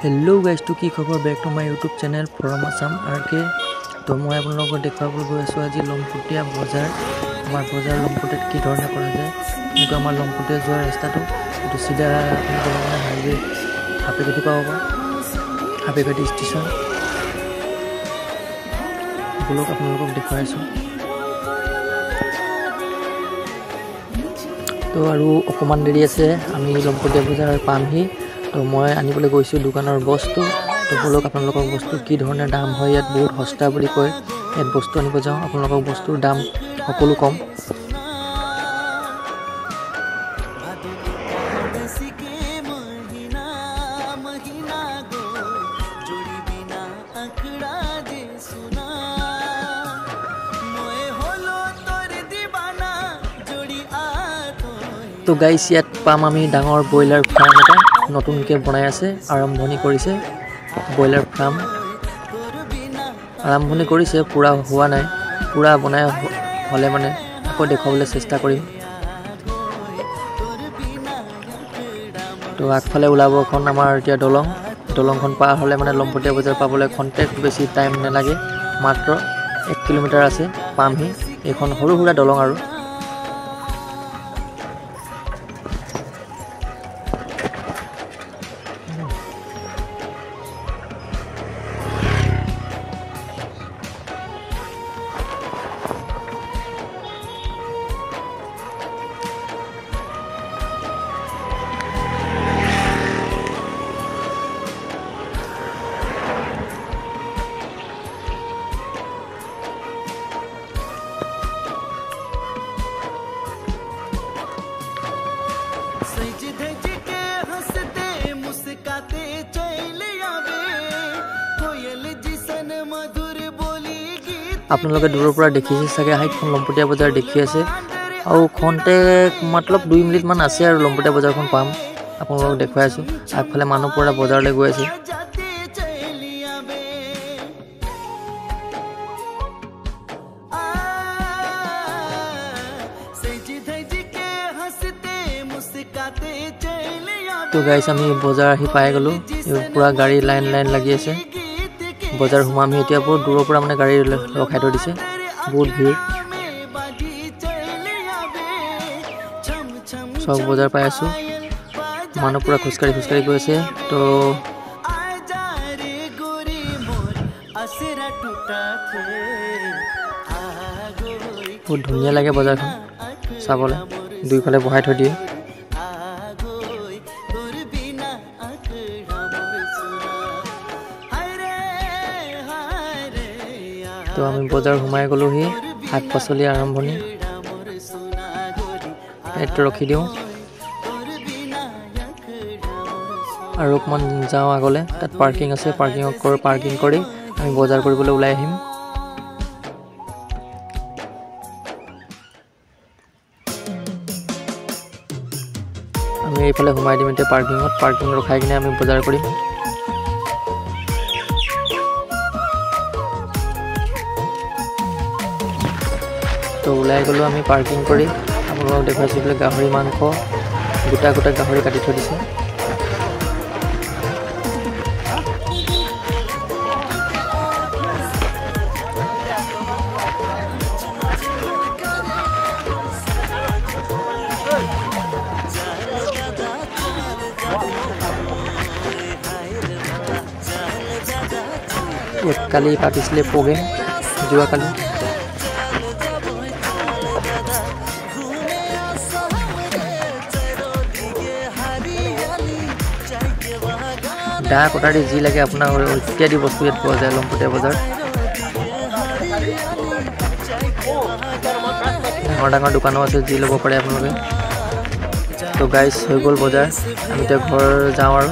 hello guys तो की खबर back to my YouTube channel from Assam आरके तो मैं आपलोगों देखाबल गई आसो आज लमपुटिया बजार आमार बजार लमपुटियात की धरणे करा जाय एतो आमार लमपुटिया जोर रास्ताটো एतो सीधा आपन हाईवे हापेगेटी पाबा हापेगेटी स्टेशन ब्लॉग आपलोगों देखाइছো तो आरो अकमान देरी আছে আমি লমপুটিয়া বজাৰ পামহি तो मैं आनिबले गई दुकानर बस्तु तो बोलक आपलोगों बस्तु की धरणे दाम है यात बहुत सस्ता बुली कय यात बस्तु आनिब जाओ आपलोगों बस्तुर दाम सकलो कम तो गाइस यात पाम आमी डांगर ब्रयलार फार्म एटा नतुनके बनाय आछे आरम्भणी करिसे ब्रयलार फार्म आरम्भणी करिसे पूरा हुआ नाय पूरा बनाय हले माने আকৌ देखाबले चेष्टा करिम तो आगफाले उलाबो এখন আমাৰ এতিয়া দলংখন পাৰ হলে মানে লমপুটিয়া বজাৰ পাবলে কন্টেক্ট বেছি টাইম নালাগে মাত্ৰ 1 কিলোমিটাৰ আছে পামহি এখন সৰু সৰু দলং আৰু आपलोगे दूर पर देखिसे सके हाइटखन लमपुटिया बजार देखि आछे आउ खन्ते मतलब 2 मिनिट मान आछे आरो लमपुटिया बजारखन पाम आपलोग देखुवाइ आछो आगफाले मानु पुरा बजारले गय आछे तो गाइस आमी बजार आहि पाइ गलो पुरा गाड़ी लाइन लागि आछे बजार हुमामी एतिया बहुत दूर पर माने गाड़ी रखाइ थৈ दिसे बहुत भीड़ सब बजार पाइ आछो मानु पुरा खुसकारि गय आछे तो बहुत धुनिया लागे बजारखन साबले दुइफाले बहाइ थৈ दिए तो आमी बजार हुमाय गलो ही हाट पाचली आरम्भणी एतो रखि दिउ आरो अकमान जाओ आगले तात पार्किंग আছে पार्किंग करी आमी बजार কৰিবলৈ उলাই আহিম आमी এইফালে हुमाय দিম তে पार्किंग ৰখাই কিনে आमी बजार কৰিম तो उलाई गलो आमी पार्किंग करी आपलोग देखाइছো बले गाहरी मांस गोटा गोटा गाहरी काटि थৈ दिसे काली पातिছিলে प्रग्राम जुआ काली डा कटारी जी लगे अपना इत्यादि बस्तु यात पोৱা যায় लमपुटिया बजार डाঙर दुकानो আছে जी लব পাৰে আপোনালোকে तो गाइस হৈ গল बजार আমি এতিয়া ঘৰ যাওঁ আৰু